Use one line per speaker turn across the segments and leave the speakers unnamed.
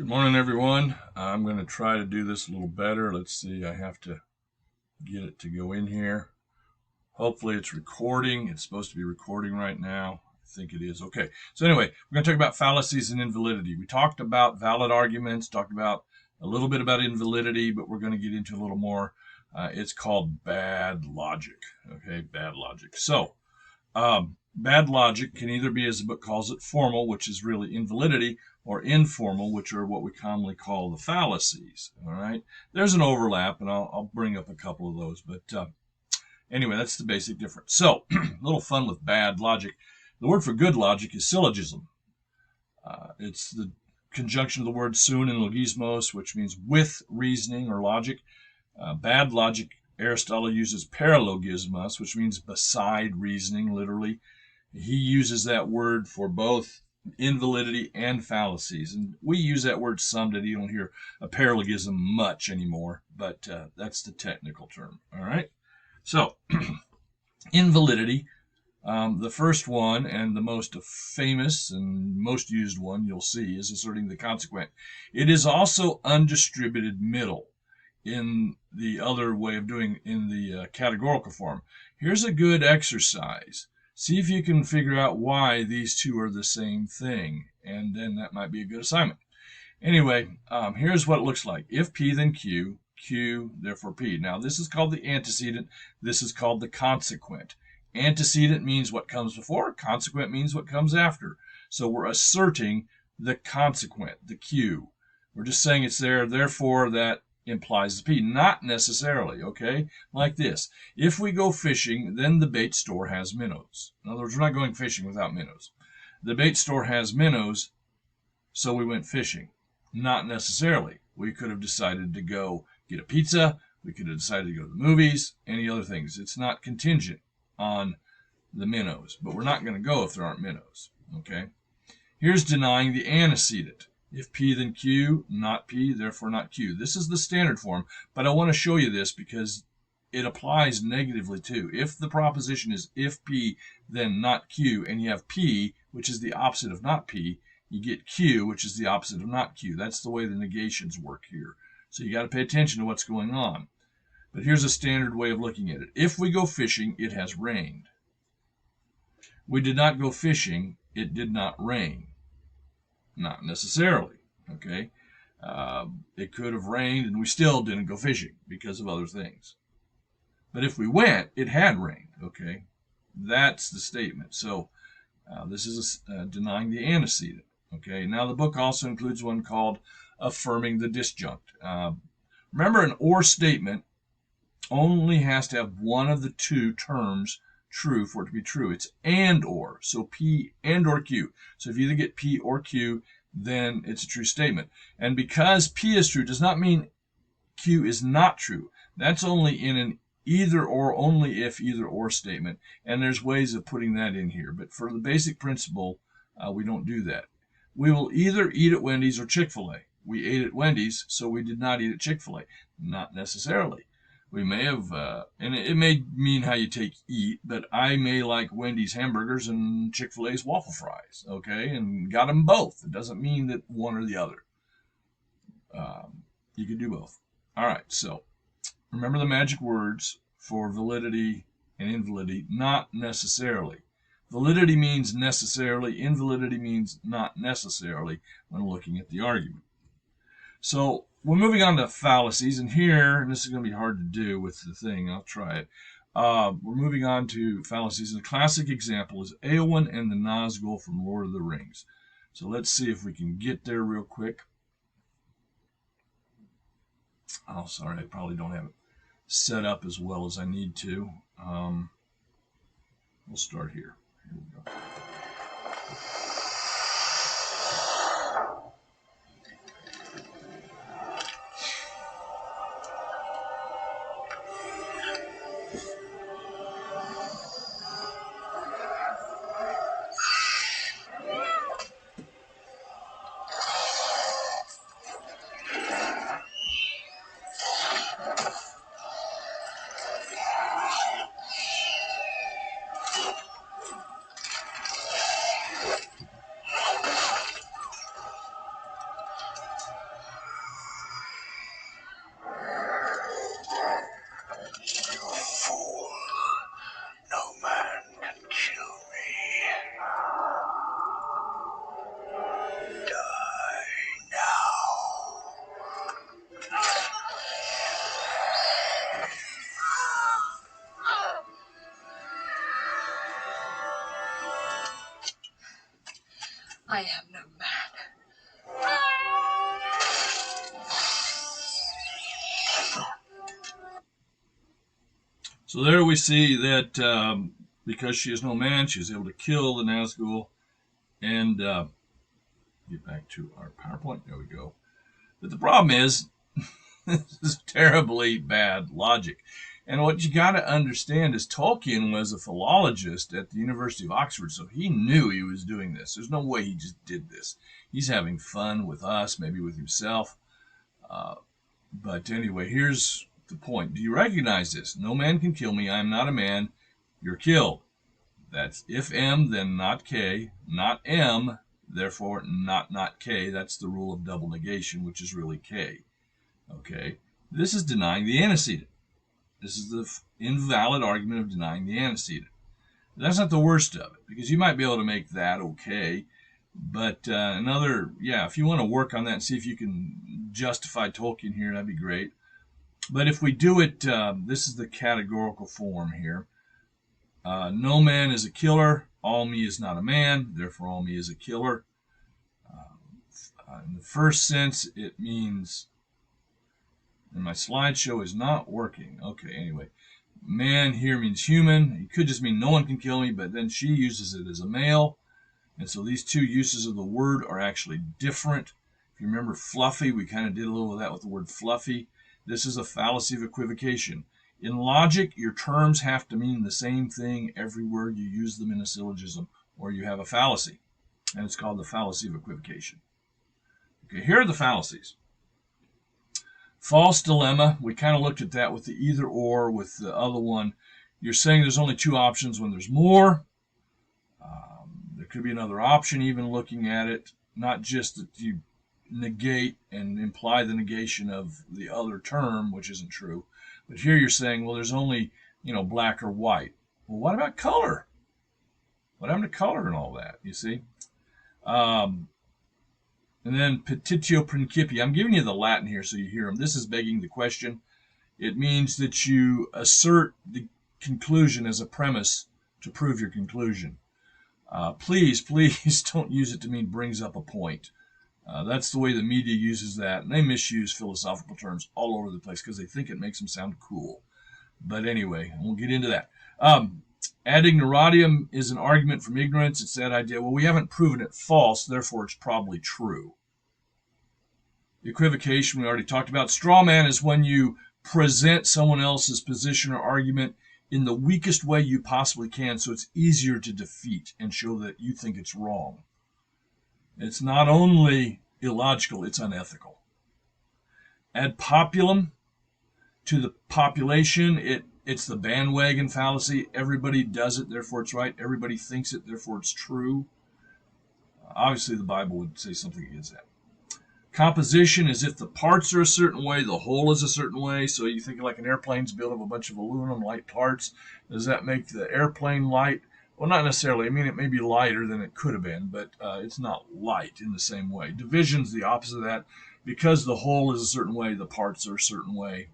Good morning, everyone. I'm going to try to do this a little better. Let's see, I have to get it to go in here. Hopefully it's recording. It's supposed to be recording right now. I think it is. Okay. So anyway, we're going to talk about fallacies and invalidity. We talked about valid arguments, talked about a little bit about invalidity, but we're going to get into a little more. It's called bad logic. Okay, bad logic. So, bad logic can either be, as the book calls it, formal, which is really invalidity, or informal, which are what we commonly call the fallacies. All right, there's an overlap, and I'll bring up a couple of those. But anyway, that's the basic difference. So, a little fun with bad logic. The word for good logic is syllogism. It's the conjunction of the word sun and logismos, which means with reasoning or logic. Bad logic, Aristotle uses paralogismos, which means beside reasoning, literally. He uses that word for both invalidity and fallacies. And we use that word some, that you don't hear a paralogism much anymore, but that's the technical term. All right. So, invalidity, the first one and the most famous and most used one you'll see is asserting the consequent. It is also undistributed middle in the other way of doing in the categorical form. Here's a good exercise. See if you can figure out why these two are the same thing, and then that might be a good assignment. Anyway, here's what it looks like. If P, then Q, Q, therefore P. Now, this is called the antecedent. This is called the consequent. Antecedent means what comes before. Consequent means what comes after. So we're asserting the consequent, the Q. We're just saying it's there, therefore that implies the P. Not necessarily, okay? Like this. If we go fishing, then the bait store has minnows. In other words, we're not going fishing without minnows. The bait store has minnows, so we went fishing. Not necessarily. We could have decided to go get a pizza. We could have decided to go to the movies, any other things. It's not contingent on the minnows, but we're not going to go if there aren't minnows, okay? Here's denying the antecedent. If P, then Q, not P, therefore not Q. This is the standard form, but I want to show you this because it applies negatively too. If the proposition is if P, then not Q, and you have P, which is the opposite of not P, you get Q, which is the opposite of not Q. That's the way the negations work here. So you got to pay attention to what's going on. But here's a standard way of looking at it. If we go fishing, it has rained. We did not go fishing, it did not rain. Not necessarily, okay? It could have rained and we still didn't go fishing because of other things. But if we went, it had rained, okay? That's the statement. So this is denying the antecedent, okay? Now the book also includes one called affirming the disjunct. Remember, an or statement only has to have one of the two terms true for it to be true. It's and or. So P and or Q. So if you either get P or Q, then it's a true statement. And because P is true does not mean Q is not true. That's only in an either or, only if either or statement. And there's ways of putting that in here. But for the basic principle, we don't do that. We will either eat at Wendy's or Chick-fil-A. We ate at Wendy's, so we did not eat at Chick-fil-A. Not necessarily. We may have, and it may mean how you take eat, but I may like Wendy's hamburgers and Chick-fil-A's waffle fries, okay, and got them both. It doesn't mean that one or the other. You can do both. All right, so remember the magic words for validity and invalidity, not necessarily. Validity means necessarily, invalidity means not necessarily when looking at the argument. So we're moving on to fallacies, and here, and this is going to be hard to do with the thing, I'll try it. We're moving on to fallacies, and a classic example is Eowyn and the Nazgul from Lord of the Rings. So let's see if we can get there real quick. Oh, sorry, I probably don't have it set up as well as I need to. We'll start here. Here we go. So there we see that because she is no man, she is able to kill the Nazgul. And get back to our PowerPoint. There we go. But the problem is, this is terribly bad logic. And what you got to understand is Tolkien was a philologist at the University of Oxford, so he knew he was doing this. There's no way he just did this. He's having fun with us, maybe with himself. But anyway, here's the point. Do you recognize this? No man can kill me. I am not a man. You're killed. That's if M, then not K, not M, therefore not K. That's the rule of double negation, which is really K. Okay? This is denying the antecedent. This is the invalid argument of denying the antecedent. That's not the worst of it, because you might be able to make that okay. But if you want to work on that and see if you can justify Tolkien here, that'd be great. But if we do it, this is the categorical form here. No man is a killer. All me is not a man. Therefore, all me is a killer. In the first sense, it means, and my slideshow is not working. Okay, anyway. Man here means human. It could just mean no one can kill me, but then she uses it as a male. And so these two uses of the word are actually different. If you remember fluffy, we kind of did a little of that with the word fluffy. This is a fallacy of equivocation. In logic, your terms have to mean the same thing everywhere you use them in a syllogism, or you have a fallacy. And it's called the fallacy of equivocation. Okay, here are the fallacies. False dilemma. We kind of looked at that with the either or. With the other one, you're saying there's only two options when there's more. There could be another option even looking at it, not just that you negate and imply the negation of the other term, which isn't true. But here you're saying, well, there's only, black or white. Well, what about color? What happened to color and all that, you see? And then petitio principii. I'm giving you the Latin here so you hear them. This is begging the question. It means that you assert the conclusion as a premise to prove your conclusion. Please don't use it to mean brings up a point. That's the way the media uses that, and they misuse philosophical terms all over the place because they think it makes them sound cool. But anyway, we'll get into that. Ad ignorantium is an argument from ignorance. It's that idea, well, we haven't proven it false, therefore it's probably true. Equivocation, we already talked about. Straw man is when you present someone else's position or argument in the weakest way you possibly can, so it's easier to defeat and show that you think it's wrong. It's not only illogical, it's unethical. Ad populum, to the population, it's the bandwagon fallacy. Everybody does it, therefore it's right. Everybody thinks it, therefore it's true. Obviously, the Bible would say something against that. Composition is if the parts are a certain way, the whole is a certain way. So you think like an airplane's built of a bunch of aluminum light parts. Does that make the airplane light? Well, not necessarily. I mean, it may be lighter than it could have been, but it's not light in the same way. Division's the opposite of that. Because the whole is a certain way, the parts are a certain way.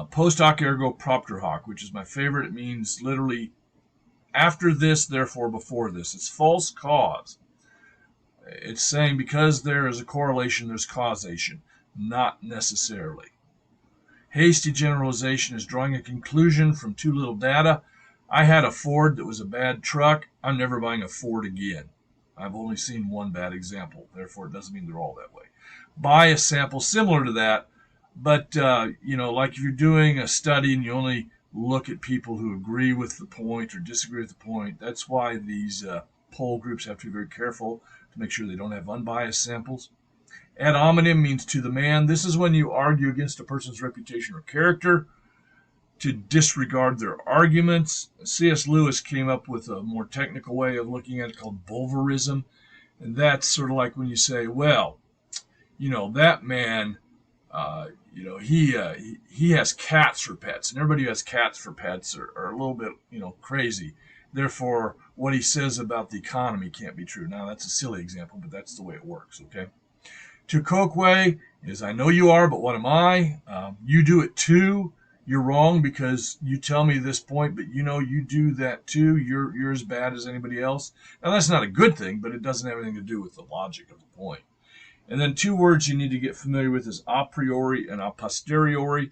Post hoc ergo propter hoc, which is my favorite. It means literally after this, therefore before this. It's false cause. It's saying because there is a correlation, there's causation. Not necessarily. Hasty generalization is drawing a conclusion from too little data. I had a Ford that was a bad truck. I'm never buying a Ford again. I've only seen one bad example. Therefore, it doesn't mean they're all that way. Buy a sample similar to that. But, like if you're doing a study and you only look at people who agree with the point or disagree with the point, that's why these poll groups have to be very careful to make sure they don't have unbiased samples. Ad hominem means to the man. This is when you argue against a person's reputation or character, to disregard their arguments. C.S. Lewis came up with a more technical way of looking at it called vulvarism. And that's sort of like when you say, well, that man, he has cats for pets. And everybody who has cats for pets are a little bit, crazy. Therefore, what he says about the economy can't be true. Now, that's a silly example, but that's the way it works, okay? To quoque is, I know you are, but what am I? You do it too. You're wrong because you tell me this point, but you do that too. You're as bad as anybody else. Now, that's not a good thing, but it doesn't have anything to do with the logic of the point. And then two words you need to get familiar with is a priori and a posteriori.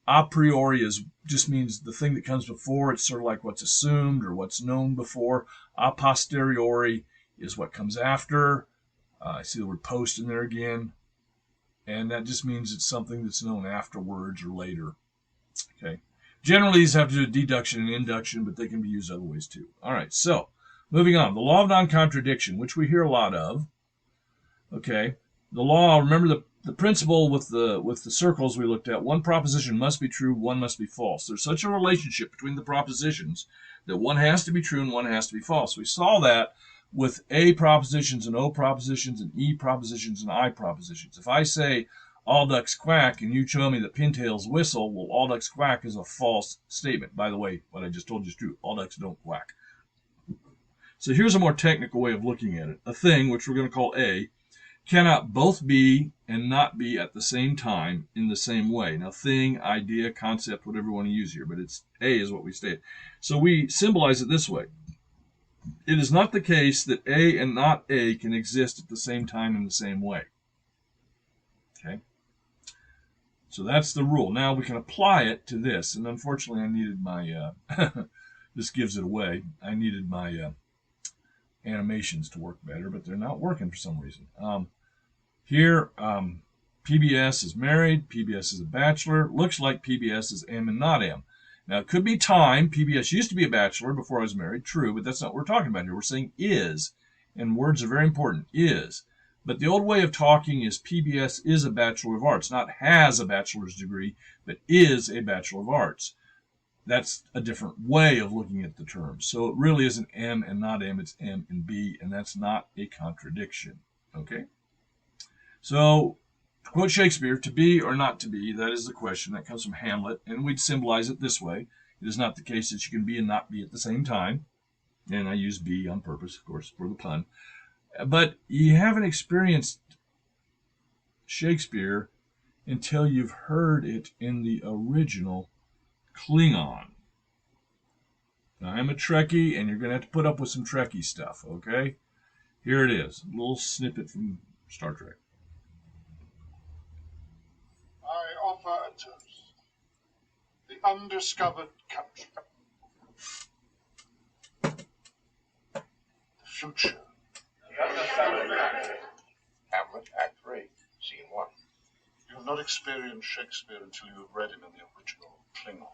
A priori just means the thing that comes before. It's sort of like what's assumed or what's known before. A posteriori is what comes after. I see the word post in there again. And that just means it's something that's known afterwards or later. Okay. Generally, these have to do with deduction and induction, but they can be used other ways too. All right, so moving on. The law of non-contradiction, which we hear a lot of. Okay. The law, remember the principle with the circles we looked at, one proposition must be true, one must be false. There's such a relationship between the propositions that one has to be true and one has to be false. We saw that with A propositions and O propositions and E propositions and I propositions. If I say all ducks quack and you show me that pintails whistle, well, all ducks quack is a false statement. By the way, what I just told you is true. All ducks don't quack. So here's a more technical way of looking at it. A thing, which we're going to call A, cannot both be and not be at the same time in the same way. Now, thing, idea, concept, whatever you want to use here, but it's A is what we state. So we symbolize it this way. It is not the case that A and not A can exist at the same time in the same way. Okay? So that's the rule. Now we can apply it to this, and unfortunately I needed my, this gives it away, I needed my animations to work better, but they're not working for some reason. Here, PBS is married, PBS is a bachelor. Looks like PBS is M and not M. Now, it could be time. PBS used to be a bachelor before I was married, true, but that's not what we're talking about here. We're saying is, and words are very important, is. But the old way of talking is PBS is a Bachelor of Arts, not has a bachelor's degree, but is a Bachelor of Arts. That's a different way of looking at the term. So it really isn't M and not M, it's M and B, and that's not a contradiction. Okay? So, to quote Shakespeare, to be or not to be, that is the question. That comes from Hamlet, and we'd symbolize it this way. It is not the case that you can be and not be at the same time. And I use be on purpose, of course, for the pun. But you haven't experienced Shakespeare until you've heard it in the original Klingon. Now, I'm a Trekkie, and you're going to have to put up with some Trekkie stuff, okay? Here it is, a little snippet from Star Trek.
I offer a toast. The undiscovered country. The future.
Hamlet, Act 3, Scene 1.
You have not experienced Shakespeare until you have read him in the original Klingon.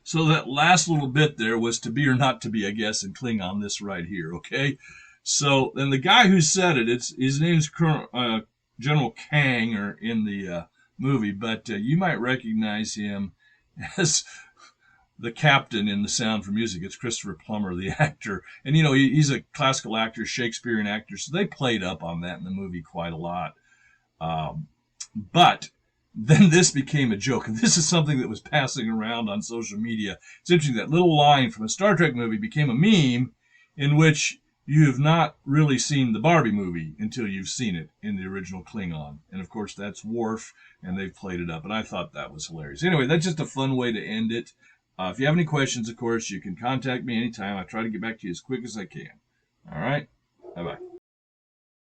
So that last little bit there was to be or not to be, I guess, in Klingon, this right here, okay? So, and the guy who said it, his name's General Kang or in the movie, but you might recognize him as the captain in The Sound for Music. It's Christopher Plummer, the actor. And, you know, he's a classical actor, Shakespearean actor, so they played up on that in the movie quite a lot. But then this became a joke, and this is something that was passing around on social media. It's interesting, that little line from a Star Trek movie became a meme in which you have not really seen the Barbie movie until you've seen it in the original Klingon. And, of course, that's Worf, and they've played it up, and I thought that was hilarious. Anyway, that's just a fun way to end it. If you have any questions, of course, you can contact me anytime. I try to get back to you as quick as I can. All right? Bye-bye.